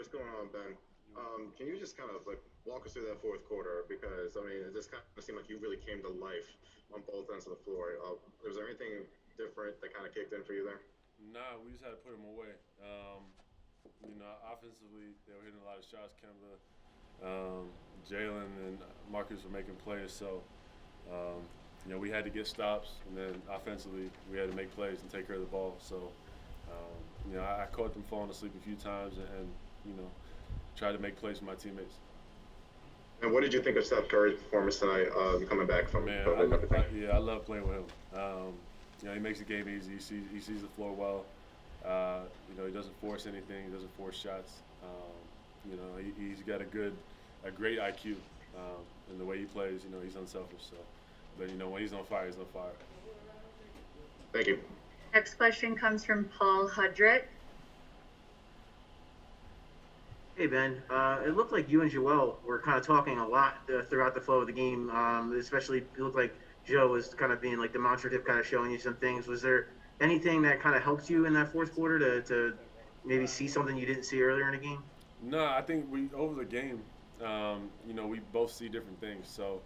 what's going on, Ben? Can you just kind of like walk us through that fourth quarter? Because I mean, it just kind of seemed like you really came to life on both ends of the floor. Was there anything different that kind of kicked in for you there? Nah, we just had to put them away. Offensively, they were hitting a lot of shots. Kemba, Jalen, and Marcus were making plays. So, we had to get stops, and then offensively, we had to make plays and take care of the ball. So, I caught them falling asleep a few times, and tried to make plays for my teammates. And what did you think of Steph Curry's performance tonight, coming back from Man, COVID and everything? I love playing with him. He makes the game easy. He sees the floor well. He doesn't force anything. He doesn't force shots. He's got a great IQ, and the way he plays, he's unselfish. So, but when he's on fire, he's on fire. Thank you. Next question comes from Paul Hudrick. Hey Ben, it looked like you and Joel were kind of talking a lot throughout the flow of the game. Especially, it looked like Joe was kind of being like demonstrative, kind of showing you some things. Was there anything that kind of helped you in that fourth quarter to maybe see something you didn't see earlier in the game? No, I think we over the game, we both see different things. So,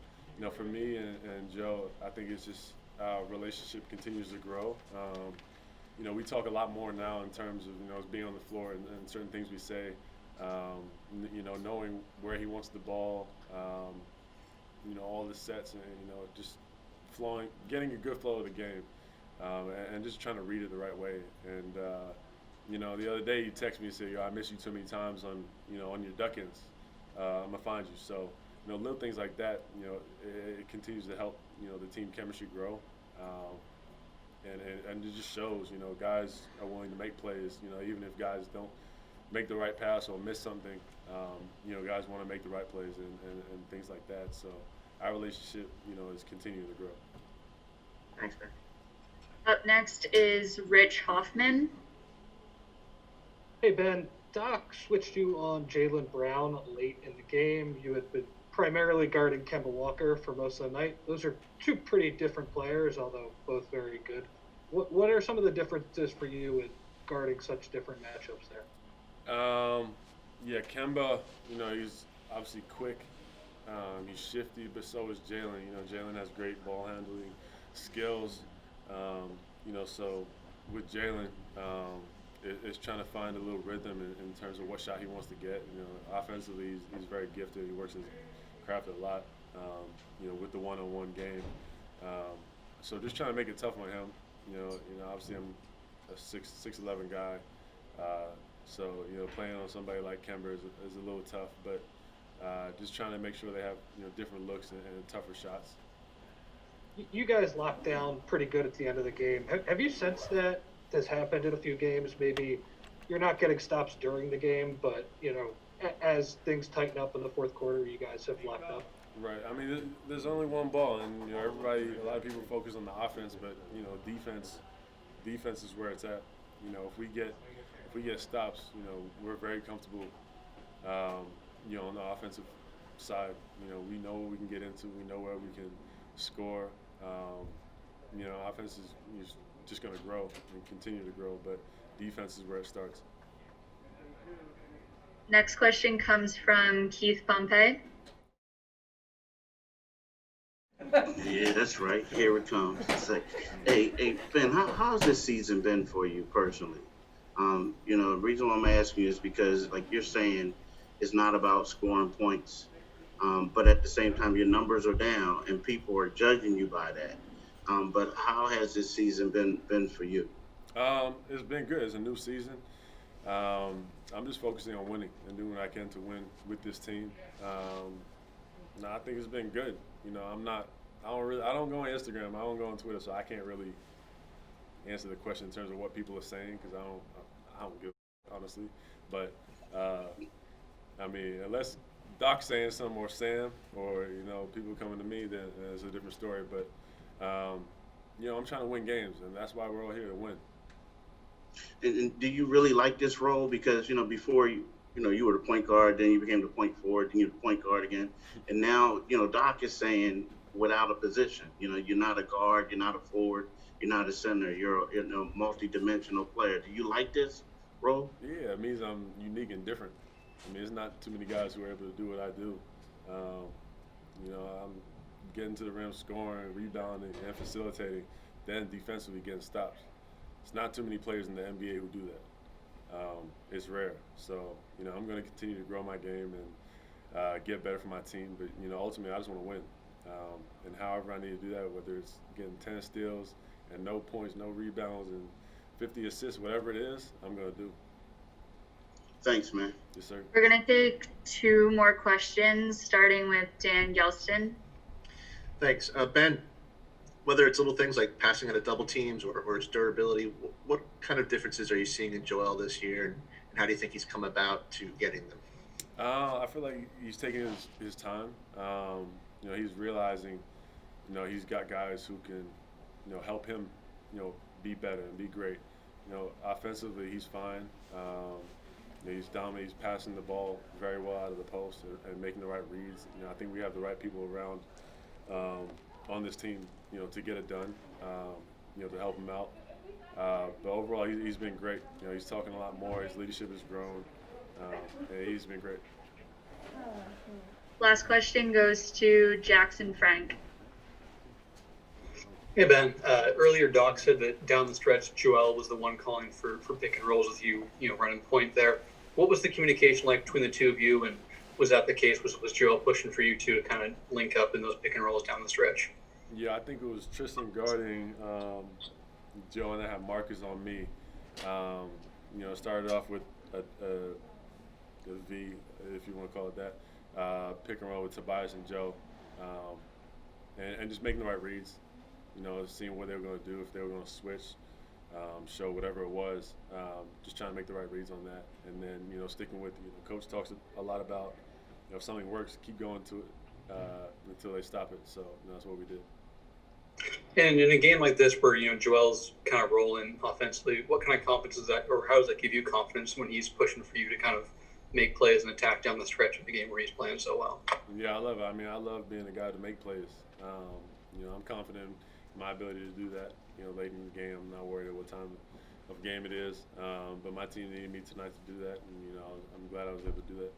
for me and Joe, I think it's just our relationship continues to grow. We talk a lot more now in terms of being on the floor and certain things we say. Knowing where he wants the ball, all the sets, and just flowing, getting a good flow of the game, and just trying to read it the right way. And the other day he texted me and said, "Yo, I miss you too many times on your duck-ins. I'm gonna find you." So little things like that, it continues to help the team chemistry grow. And it just shows, guys are willing to make plays, even if guys don't make the right pass or miss something, guys want to make the right plays and things like that. So our relationship, is continuing to grow. Thanks, Ben. Up next is Rich Hoffman. Hey Ben, Doc switched you on Jalen Brown late in the game. You had been primarily guarding Kemba Walker for most of the night. Those are two pretty different players, although both very good. What are some of the differences for you with guarding such different matchups there? Yeah, Kemba, he's obviously quick. He's shifty, but so is Jalen. Jalen has great ball handling skills. So with Jalen, it's trying to find a little rhythm in terms of what shot he wants to get. Offensively, he's very gifted. He works his craft a lot, with the one-on-one game. So just trying to make it tough on him. Obviously I'm a 6'11" guy. So, playing on somebody like Kemba is a little tough, but just trying to make sure they have, different looks and tougher shots. You guys locked down pretty good at the end of the game. Have you sensed that has happened in a few games? Maybe you're not getting stops during the game, but, as things tighten up in the fourth quarter, you guys have locked up. Right. I mean, there's only one ball, and a lot of people focus on the offense, but defense is where it's at. If we get stops, we're very comfortable. On the offensive side, we know what we can get into. We know where we can score. Offense is just going to grow and continue to grow, but defense is where it starts. Next question comes from Keith Pompey. Yeah, that's right. Here it comes. It's like, hey, Ben, how's this season been for you personally? The reason why I'm asking you is because, like you're saying, it's not about scoring points, but at the same time, your numbers are down, and people are judging you by that. But how has this season been for you? It's been good. It's a new season. I'm just focusing on winning and doing what I can to win with this team. I think it's been good. I don't go on Instagram. I don't go on Twitter, so I can't really answer the question in terms of what people are saying because I don't give honestly. But unless Doc's saying something or Sam or people coming to me, then it's a different story. But I'm trying to win games, and that's why we're all here to win. And do you really like this role? Because before you were the point guard, then you became the point forward, then you're the point guard again, and now Doc is saying without a position, you're not a guard, you're not a forward, you're not a center, you're a multi-dimensional player. Do you like this role? Yeah, it means I'm unique and different. I mean, there's not too many guys who are able to do what I do. You know, I'm getting to the rim, scoring, rebounding, and facilitating, then defensively getting stops. It's not too many players in the NBA who do that. It's rare. So, you know, I'm going to continue to grow my game and get better for my team. But, you know, ultimately, I just want to win. And however I need to do that, whether it's getting 10 steals and no points, no rebounds, and 50 assists, whatever it is, I'm going to do. Thanks, man. Yes, sir. We're going to take 2 more questions, starting with Dan Gelston. Thanks. Ben, whether it's little things like passing out of double teams or its durability, what kind of differences are you seeing in Joel this year, and how do you think he's come about to getting them? I feel like he's taking his time. You know, he's realizing, you know, he's got guys who can, you know, help him, you know, be better and be great. You know, offensively, he's fine. You know, he's dominant. He's passing the ball very well out of the post and making the right reads. You know, I think we have the right people around on this team, you know, to get it done. You know, to help him out. But overall, he's been great. You know, he's talking a lot more. His leadership has grown. And he's been great. Last question goes to Jackson Frank. Hey, Ben. Earlier, Doc said that down the stretch, Joel was the one calling for pick and rolls with you, you know, running point there. What was the communication like between the two of you, and was that the case? Was Joel pushing for you two to kind of link up in those pick and rolls down the stretch? Yeah, I think it was Tristan guarding Joe, and I had Marcus on me. You know, it started off with a V, if you want to call it that, pick and roll with Tobias and Joe, and just making the right reads. You know, seeing what they were going to do, if they were going to switch, show whatever it was, just trying to make the right reads on that. And then, you know, sticking with, you know, coach talks a lot about, you know, if something works, keep going to it until they stop it. So, you know, that's what we did. And in a game like this where, you know, Joel's kind of rolling offensively, what kind of confidence is that, or how does that give you confidence when he's pushing for you to kind of make plays and attack down the stretch of the game where he's playing so well? Yeah, I love it. I mean, I love being a guy to make plays. You know, I'm confident in my ability to do that. You know, late in the game, I'm not worried at what time of game it is. But my team needed me tonight to do that, and, you know, I'm glad I was able to do that.